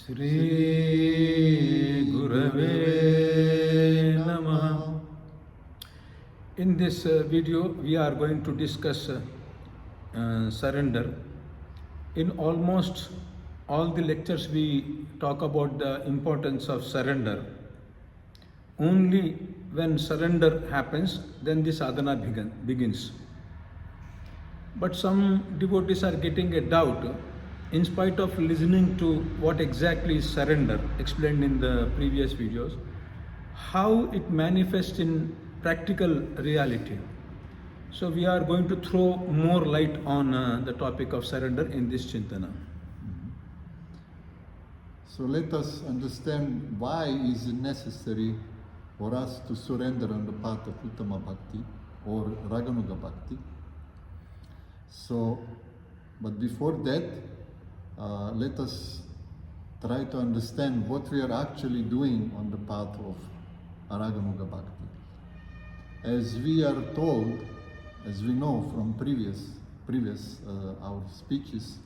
Sri Gurave Namaha. In this video, we are going to discuss surrender. In almost all the lectures, we talk about the importance of surrender. Only when surrender happens, then the sadhana begins. But some devotees are getting a doubt in spite of listening to what exactly is surrender explained in the previous videos, how it manifests in practical reality. So we are going to throw more light on the topic of surrender in this Chintana. So let us understand why is it necessary for us to surrender on the path of Uttama Bhakti or Raganuga Bhakti. So, but before that, let us try to understand what we are actually doing on the path of Raganuga Bhakti. As we are told, as we know from previous our speeches,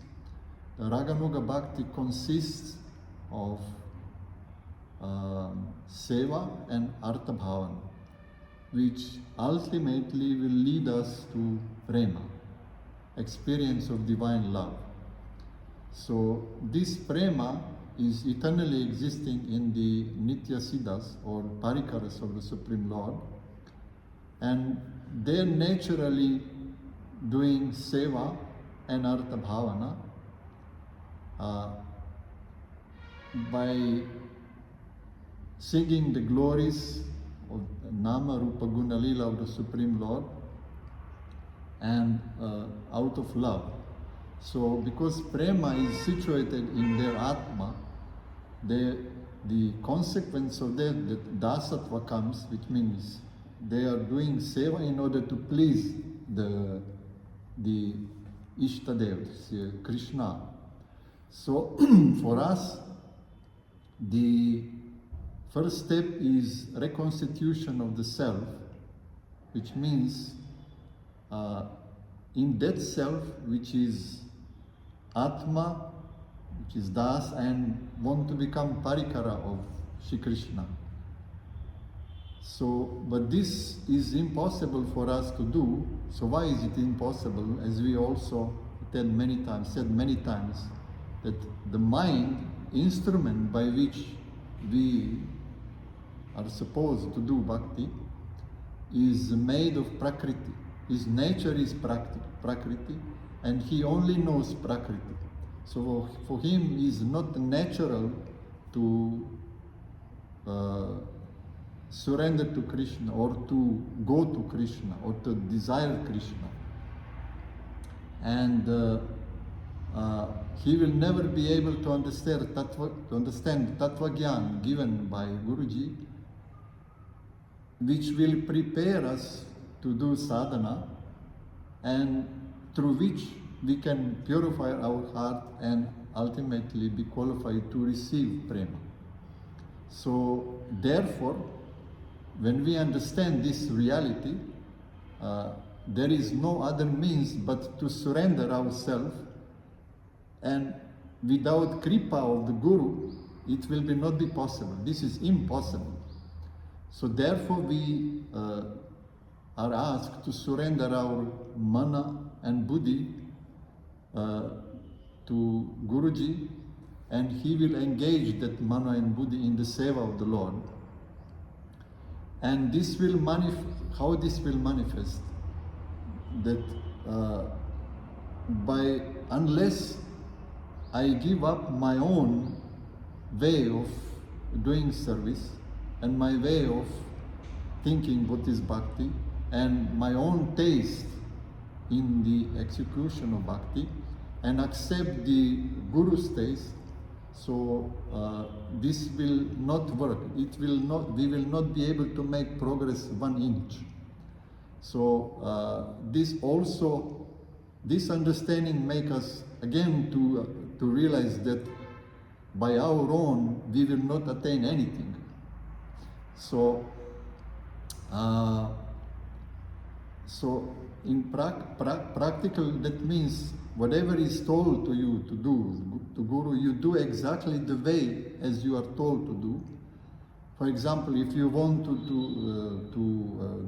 the Raganuga Bhakti consists of Seva and Artha Bhavana, which ultimately will lead us to Prema, experience of divine love. So this Prema is eternally existing in the Nitya Siddhas or Parikaras of the Supreme Lord, and they're naturally doing Seva and Artha Bhavana by singing the glories of Nama Rupa Guna Lila of the Supreme Lord and out of love. So because Prema is situated in their Atma, the consequence of that Dasatva comes, which means they are doing Seva in order to please the Ishtadevas, Krishna. So for us, the first step is reconstitution of the self, which means in that self which is Atma, which is Das, and want to become Parikara of Shri Krishna. So, but this is impossible for us to do. So why is it impossible? As we also said many times, that the mind, instrument by which we are supposed to do bhakti, is made of Prakriti. His nature is Prakriti, and he only knows Prakriti. So for him it is not natural to surrender to Krishna or to go to Krishna or to desire Krishna. And he will never be able to understand Tattva Gyan given by Guruji, which will prepare us to do sadhana and through which we can purify our heart and ultimately be qualified to receive prema. So therefore, when we understand this reality, there is no other means but to surrender ourselves, and without kripa of the Guru, it will not be possible. This is impossible. So therefore we are asked to surrender our mana and buddhi to Guruji, and he will engage that mana and buddhi in the seva of the Lord. And this will how this will manifest? That unless I give up my own way of doing service and my way of thinking what is bhakti and my own taste in the execution of bhakti and accept the Guru's taste, so this will not work. We will not be able to make progress 1 inch. So this understanding make us again to realize that by our own we will not attain anything. So in practical, that means whatever is told to you to do, to Guru, you do exactly the way as you are told to do. For example, if you want to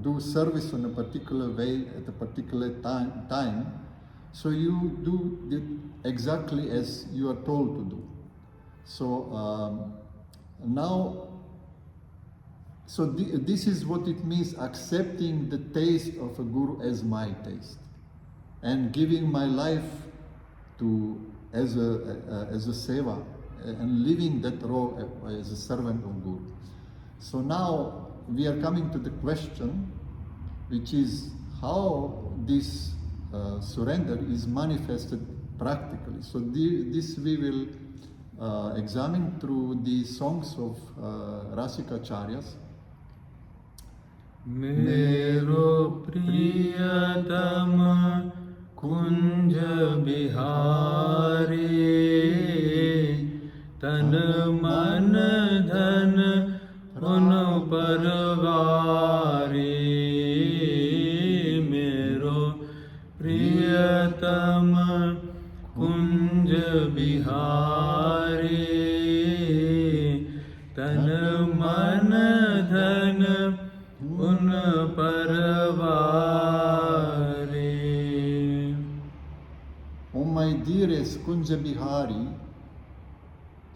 do service in a particular way at a particular time, so you do it exactly as you are told to do. So now, so this is what it means, accepting the taste of a Guru as my taste, and giving my life to as a seva, and living that role as a servant of Guru. So now we are coming to the question, which is how this surrender is manifested practically. So this we will examine through the songs of Acharya's. Mero priyatama kunja bihari tan man dhan un parvari. Mero priyatama kunja bihari tan man dhan un parvari. O my dearest Kunja Bihari,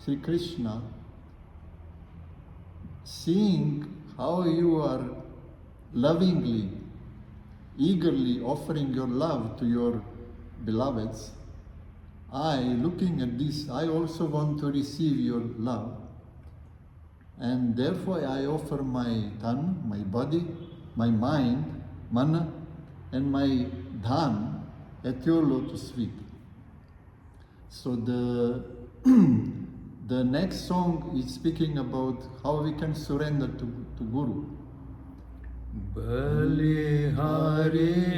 Sri Krishna, seeing how you are lovingly, eagerly offering your love to your beloveds, looking at this, I also want to receive your love. And therefore I offer my tan, my body, my mind, mana, and my dhan at your lotus feet. So the next song is speaking about how we can surrender to Guru. Balihari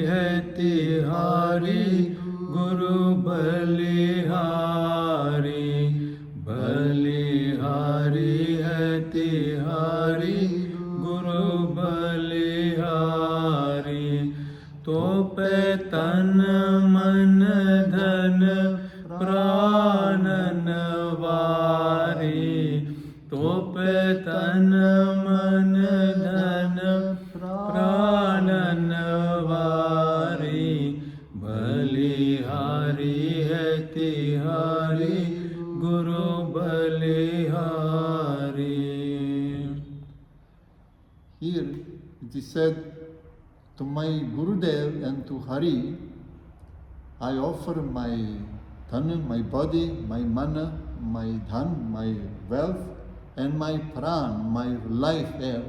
hai tihari, Guru Balihari. Balihari hai tihari, Guru Balihari. To pe tan man dhan प्राणन वारी. तो पे तन मन धन प्राणन वारी. बलिहारी है तिहारी, गुरु बलिहारी. Here it is said, to my Gurudev and to Hari, I offer my Than, my body, my mana, my dhan, my wealth, and my pran, my life air,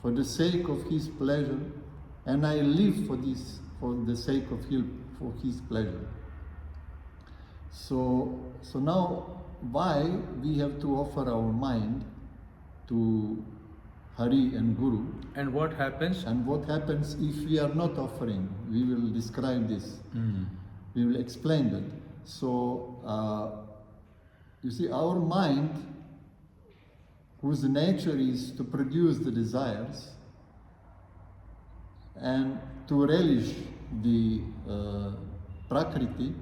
for the sake of his pleasure, and I live for this, for the sake of for his pleasure. So now, why we have to offer our mind to Hari and Guru? And what happens? And what happens if we are not offering? We will describe this. We will explain that. So, you see, our mind, whose nature is to produce the desires and to relish the Prakriti,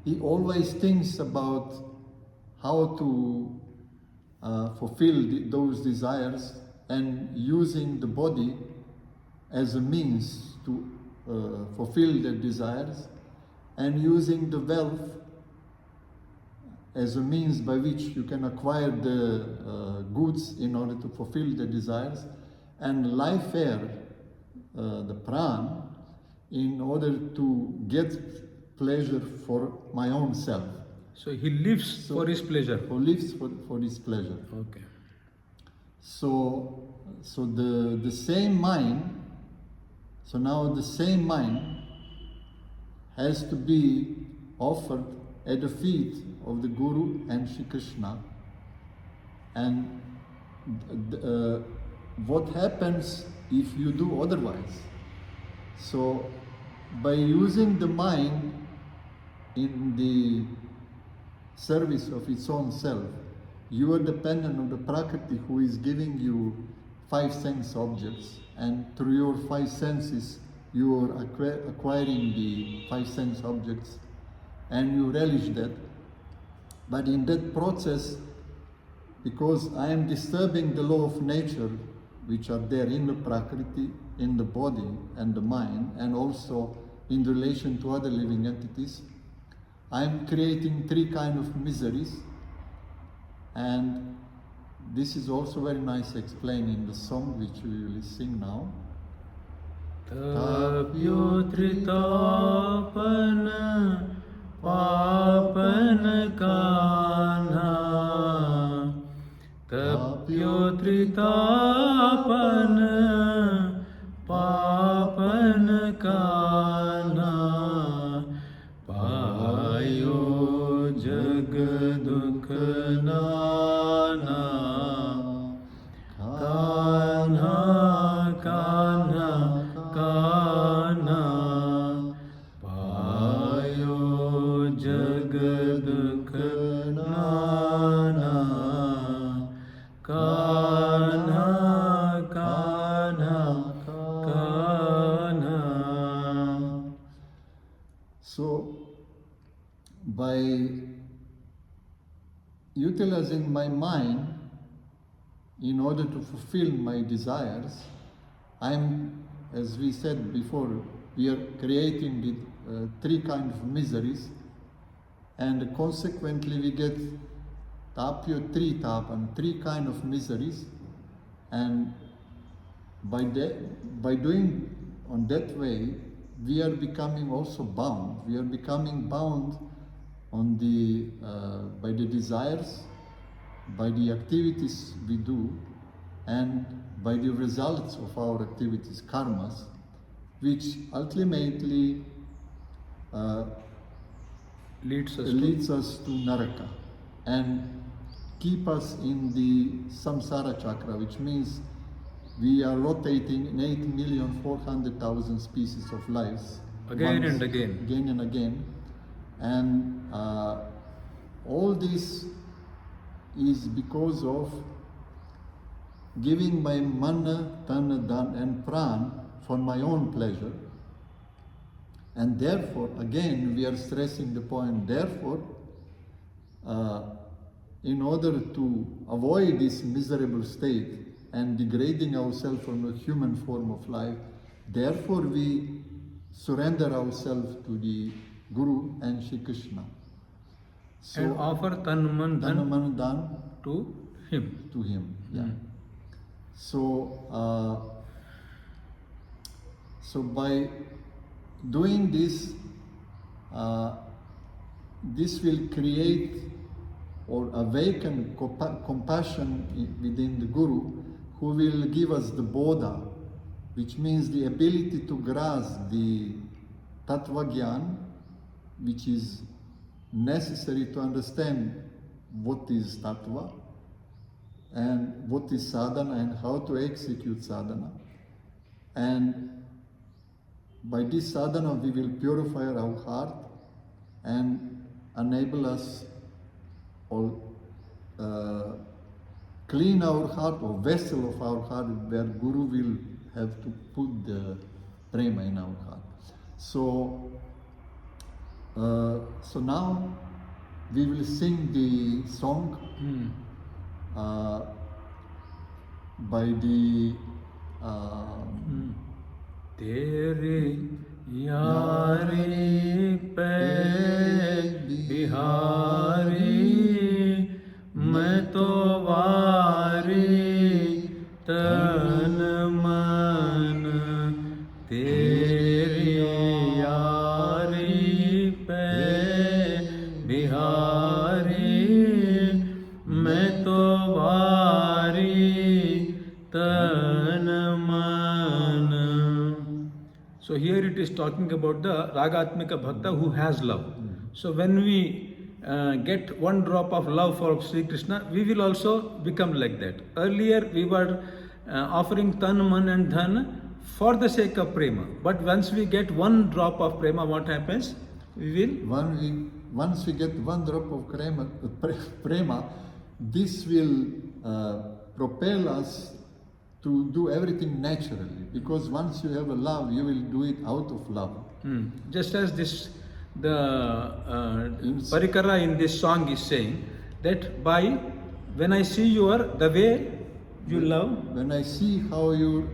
he always thinks about how to fulfill those desires, and using the body as a means to fulfill their desires, and using the wealth as a means by which you can acquire the goods in order to fulfill the desires, and life air, the pran, in order to get pleasure for my own self. So he lives for his pleasure. Who lives for his pleasure. Okay. So the same mind, so now the same mind has to be offered at the feet of the Guru and Shri Krishna. And what happens if you do otherwise? So by using the mind in the service of its own self, you are dependent on the Prakriti, who is giving you 5 sense objects, and through your 5 senses you are acquiring the five sense objects and you relish that. But in that process, because I am disturbing the law of nature, which are there in the Prakriti, in the body and the mind, and also in relation to other living entities, I am creating three kinds of miseries. And this is also very nice explained in the song which we will sing now. Tapyotritapan papan kanha Tapyotritapan papan kanha Payo jagadukhnana Kanha kanha kanha Payo jagadukhnana Kanha kanha kanha. So, by utilizing my mind in order to fulfill my desires, as we said before, we are creating the three kinds of miseries, and consequently we get tapyotritapan, three kinds of miseries, and by doing on that way, we are becoming also bound. We are becoming bound on by the desires, by the activities we do, and by the results of our activities, karmas, which ultimately Leads us to Naraka and keep us in the samsara chakra, which means we are rotating in 8,400,000 species of lives. Again and again. Again and again. And all this is because of giving my mana, tana, dan and pran for my own pleasure. And therefore, again, we are stressing the point, therefore, in order to avoid this miserable state and degrading ourselves from a human form of life, therefore we surrender ourselves to the Guru and Shri Krishna. So, and offer tan man dhan dan to him. To him, yeah. So, so by doing this, this will create or awaken compassion within the Guru, who will give us the bodha, which means the ability to grasp the tattva gyan, which is necessary to understand what is tattva and what is sadhana and how to execute sadhana. And by this sadhana we will purify our heart and enable us or clean our heart or vessel of our heart where Guru will have to put the prema in our heart. So, so now we will sing the song by the Tere yari pe bihari main to vari tan man tere yari pe bihari main to vari tan man. So here it is talking about the Ragatmika Bhakta who has love. So when we get one drop of love for Sri Krishna, we will also become like that. Earlier we were offering tan, man and dhan for the sake of prema. But once we get one drop of prema, what happens? We will... Once we get one drop of prema, this will propel us to do everything naturally, because once you have a love, you will do it out of love. Just as this, the Parikara in this song is saying that by when I see the way you love, When I see how you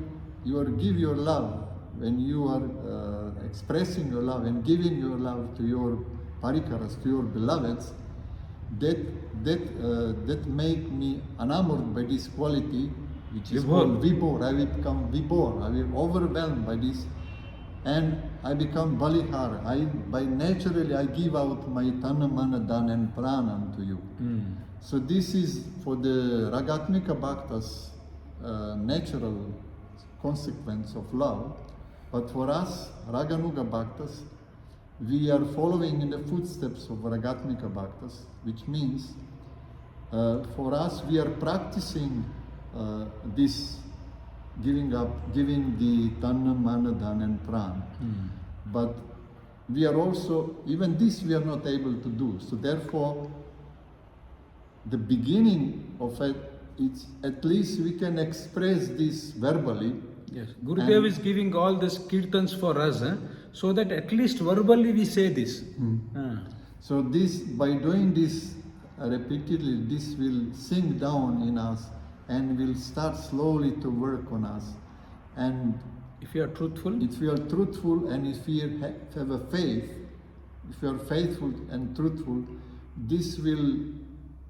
give your love, when you are expressing your love and giving your love to your parikaras, to your beloveds, that make me enamored by this quality, which is called vibhor. I will become vibhor. I will overwhelmed by this, and I become balihar. By naturally I give out my tana, mana, dhan and prana to you. So this is for the Ragatmika Bhaktas natural consequence of love, but for us Raganuga Bhaktas, we are following in the footsteps of Ragatmika Bhaktas, which means for us we are practicing this giving the tanna, mana, dhan and pran. But we are also, even this we are not able to do. So therefore, the beginning of it, it's at least we can express this verbally. yes, Gurudev is giving all these kirtans for us, so that at least verbally we say this. So this, by doing this repeatedly, this will sink down in us and will start slowly to work on us. And If you are truthful, if we are truthful and if we have a faith, if we are faithful and truthful, this will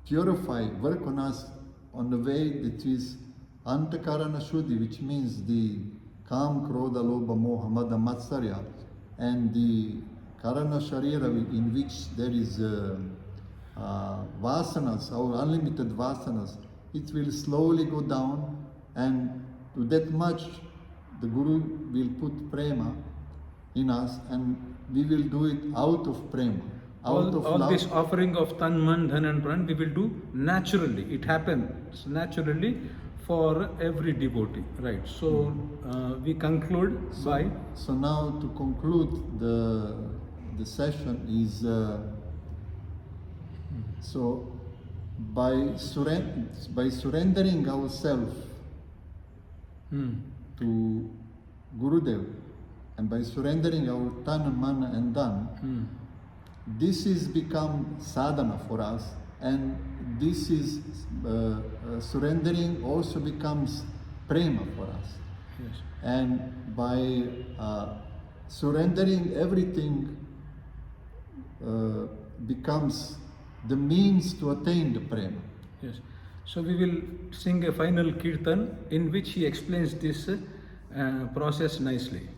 purify, work on us on the way that is antakarana shuddhi, which means the kam, krodha, lobha, moha, mada, matsarya, and the karana sharira, in which there is vasanas, our unlimited vasanas. It will slowly go down, and to that much the Guru will put prema in us, and we will do it out of prema, out of all love. this offering of tan, man, dhan and pran we will do naturally. It happens naturally for every devotee, right? So we conclude by. So now to conclude the session is so by surrendering ourselves to Gurudev, and by surrendering our tana, mana and dhan, this is become sadhana for us, and this is surrendering also becomes prema for us. Yes. And by surrendering everything becomes the means to attain the prema. Yes. So we will sing a final kirtan in which he explains this process nicely.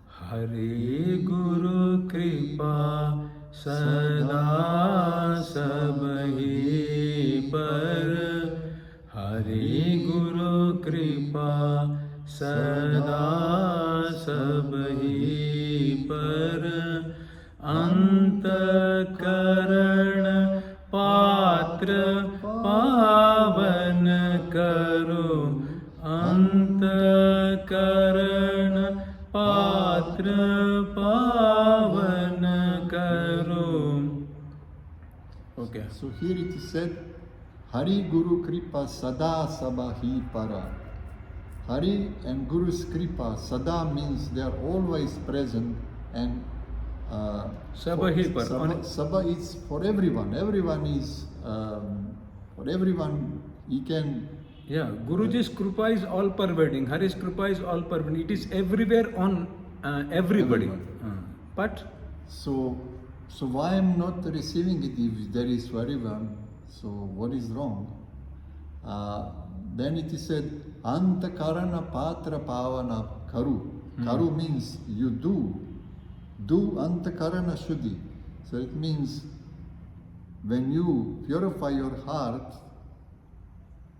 Hare Guru Kripa Sada Sabhi Par, Hare Guru Kripa Sada Sabhi Par, Anta Karan Patra Pavan Karo, Anta Karan Patra Pavan Karo. Okay. So here it is said, Hari Guru Kripa Sada Sabahi Para. Hari and Guru's Kripa, Sada means they are always present, and Sabahi Par. Sabha is for everyone. Everyone is, for everyone, he can. Yeah, Guruji's Kripa is all pervading, Hari's Kripa is all pervading. It is everywhere on everybody. But So why I'm not receiving it if there is for everyone? So what is wrong? Then it is said, Anta Karana Patra Pavana Karu. Karu means you do. Do Anta Karana Shuddhi. So it means when you purify your heart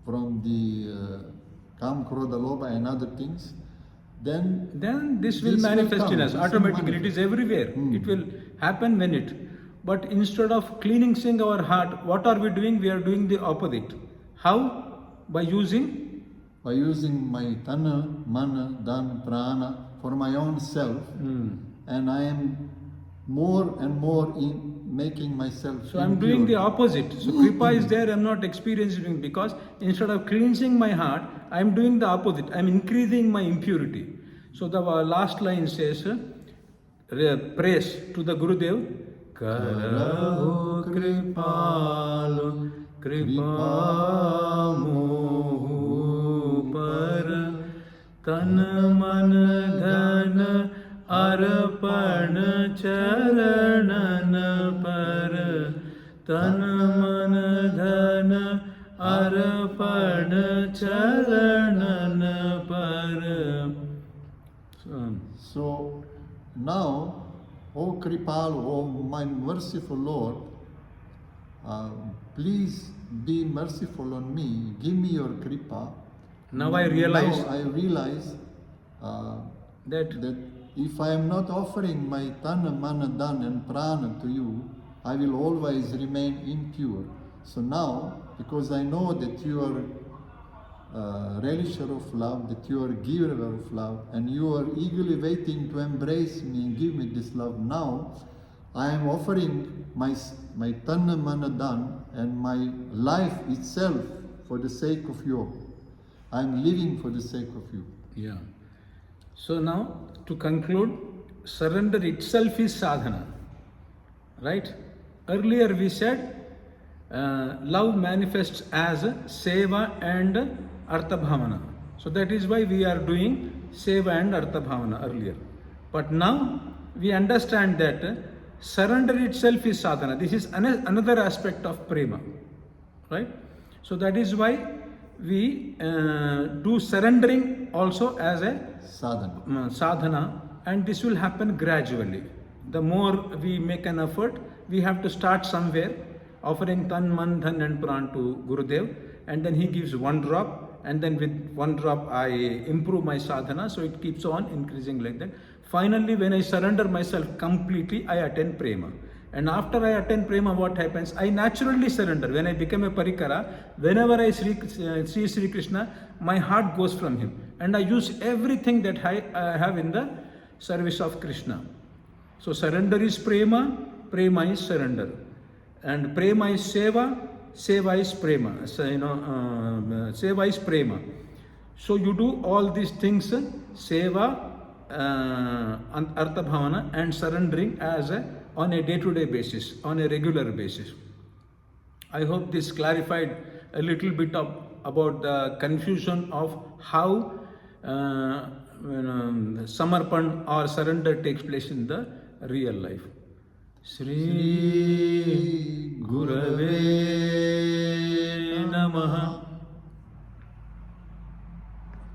from the Kam, Krodha, Lobha and other things, then this will manifest in us automatically. It is everywhere. It will happen when it. But instead of cleansing our heart, what are we doing? We are doing the opposite. How? By using my tana, mana, dhan, prana for my own self, and I am more and more making myself So I'm doing the impure. opposite. So kripa is there, I'm not experiencing, because instead of cleansing my heart, I'm doing the opposite. I'm increasing my impurity. So the last line says, praise to the Gurudev. Karaho kripalu kripa mohu par tan man dhan arpan charanan par tan man dhan arpan charanan par. So now, O Kripalu, O my merciful Lord, please be merciful on me. Give me your kripa. Now I realize Now I realize that that if I am not offering my tana, mana, dhan and prana to you, I will always remain impure. So now, because I know that you are relisher of love, that you are giver of love, and you are eagerly waiting to embrace me and give me this love, now I am offering my tanna, mana, dhan and my life itself for the sake of you. I am living for the sake of you. yeah. So now to conclude, surrender itself is sadhana, right? Earlier we said love manifests as seva and artha bhavana. So that is why we are doing seva and artha bhavana earlier. But now we understand that surrender itself is sadhana. This is another aspect of prema, right? So that is why we do surrendering also as a sadhana, and this will happen gradually. The more we make an effort, we have to start somewhere, offering tan, man, dhan and pran to Gurudev, and then he gives one drop, and then with one drop I improve my sadhana, so it keeps on increasing like that. Finally, when I surrender myself completely, I attain prema. And after I attain prema, what happens? I naturally surrender. When I become a parikara, whenever I see Sri Krishna, my heart goes from him. And I use everything that I have in the service of Krishna. So surrender is prema, prema is surrender. And prema is seva, seva is prema. So, seva is prema. So you do all these things, seva, artha bhavana and surrendering on a day-to-day basis, on a regular basis. I hope this clarified a little bit about the confusion of how samarpan or surrender takes place in the real life. Sri Gurave Namaha.